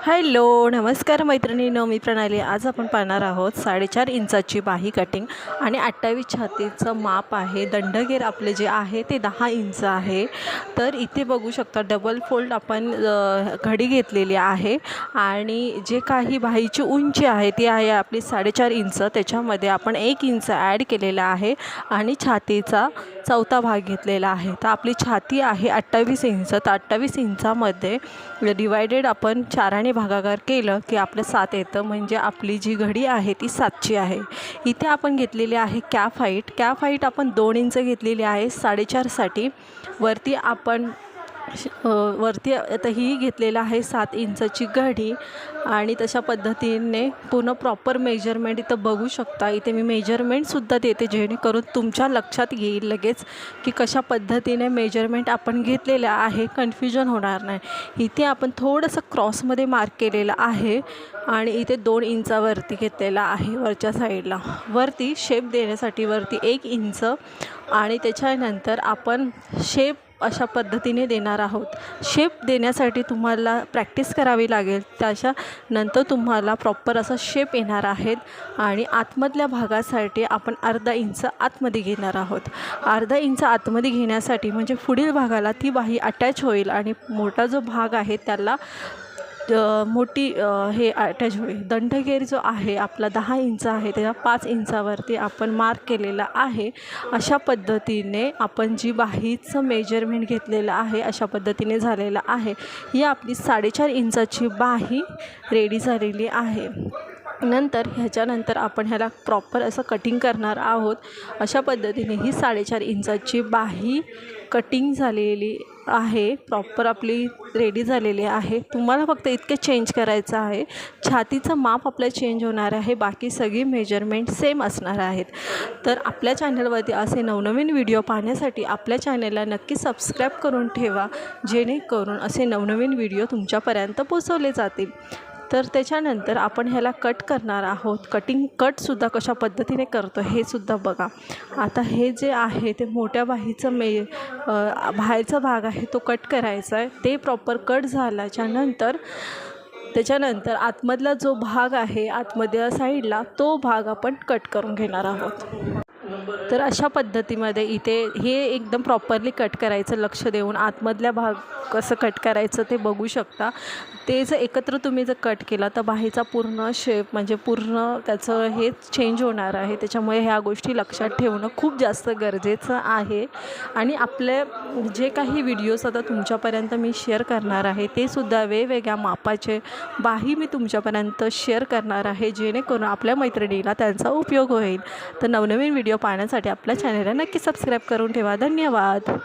Hello नमस्कार मैत्रिणींनो, मी प्रणाली. आज आपण पाहणार आहोत 4.5 इंचाची बाही कटिंग आणि 28 छातीचं माप आहे. दंडगेर आपले जे आहे ते 10 इंच आहे. तर इथे बघू शकता डबल फोल्ड आपण घडी घेतलेली आहे आणि जे काही बाहीची उंची आहे ती आहे आपली 4.5 इंच. त्याच्यामध्ये आपण 1 इंच ॲड केलेला आहे आणि छातीचा चौथा भाग घेतलेला आहे. तर आपली छाती आहे 28 इंच. तर 28 इंचामध्ये डिवायडेड आपण 4ने भागाकार केलं की आपलं 7 येतं. म्हणजे आपली जी घडी आहे ती 7ची आहे. इथे आपण घेतलेली आहे कॅफ हाईट आपण 2 इंच घेतलेली आहे 4.5साठी. वरती आपण आता ही घेतलेलं आहे 7 इंचाची घडी आणि तशा पद्धतीने पूर्ण प्रॉपर मेजरमेंट इथं बघू शकता. इथे मी मेजरमेंटसुद्धा देते जेणेकरून तुमच्या लक्षात येईल लगेच की कशा पद्धतीने मेजरमेंट आपण घेतलेलं आहे, कन्फ्युजन होणार नाही. इथे आपण थोडंसं क्रॉसमध्ये मार्क केलेलं आहे आणि इथे 2 इंचावरती घेतलेला आहे वरच्या साईडला. वरती शेप देण्यासाठी वरती 1 इंच आणि त्याच्यानंतर आपण शेप अशा पद्धतीने देणार आहोत. शेप देण्यासाठी तुम्हाला प्रॅक्टिस करावी लागेल. त्याच्यानंतर तुम्हाला प्रॉपर असा शेप येणार आहेत आणि आतमधल्या भागासाठी आपण अर्धा इंच आतमध्ये घेणार आहोत. अर्धा इंच आतमध्ये घेण्यासाठी म्हणजे पुढील भागाला ती बाही अटॅच होईल आणि मोठा जो भाग आहे त्याला मोठी हे अटॅच होईल. दंडगेर जो आहे आपला 10 इंच आहे त्याच्या 5 इंचावरती आपण मार्क केलेला आहे. अशा पद्धतीने आपण जी बाहीचं मेजरमेंट घेतलेलं आहे अशा पद्धतीने झालेलं आहे. ही आपली 4.5 इंचाची बाही रेडी झालेली आहे. नंतर ह्याच्यानंतर आपण ह्याला प्रॉपर असं कटिंग करणार आहोत. अशा पद्धतीने ही 4.5 इंचाची बाही कटिंग झालेली आहे. प्रॉपर आपली रेडी झालेली आहे. तुम्हाला फक्त इतके चेंज करायचं आहे. छातीचं माप आपलं चेंज होणार आहे, बाकी सगळी मेजरमेंट सेम असणार आहेत. तर आपल्या चॅनलवरती असे नवनवीन व्हिडिओ पाहण्यासाठी आपल्या चॅनलला नक्की सबस्क्राईब करून ठेवा, जेणेकरून असे नवनवीन व्हिडिओ तुमच्यापर्यंत पोचवले जातील. तर त्याच्यानंतर आपण ह्याला कट करणार आहोत. कटसुद्धा कशा पद्धतीने करतो हे सुद्धा बघा. आता हे जे आहे ते मोठ्या बाहीचं बाहेरचा भाग आहे तो कट करायचा आहे. ते प्रॉपर कट झाल्याच्यानंतर त्याच्यानंतर आतमधला जो भाग आहे आतमधल्या साईडला तो भाग आपण कट करून घेणार आहोत. तर अशा पद्धतीमध्ये इथे हे एकदम प्रॉपरली कट करायचं, लक्ष देऊन आतमधल्या भाग कसं कट करायचं ते बघू शकता. ते जर एकत्र तुम्ही जर कट केला तर बाहीचा पूर्ण शेप म्हणजे पूर्ण त्याचं हे चेंज होणार आहे. त्याच्यामुळे ह्या गोष्टी लक्षात ठेवणं खूप जास्त गरजेचं आहे. आणि आपले जे काही व्हिडिओज आता तुमच्यापर्यंत मी शेअर करणार आहे ते सुद्धा वेगवेगळ्या मापाचे बाही मी तुमच्यापर्यंत शेअर करणार आहे, जेणेकरून आपल्या मैत्रिणीला त्यांचा उपयोग होईल. तर नवनवीन व्हिडिओ पाहण्यासाठी आपल्या चॅनलला नक्की सबस्क्राईब करून ठेवा. धन्यवाद.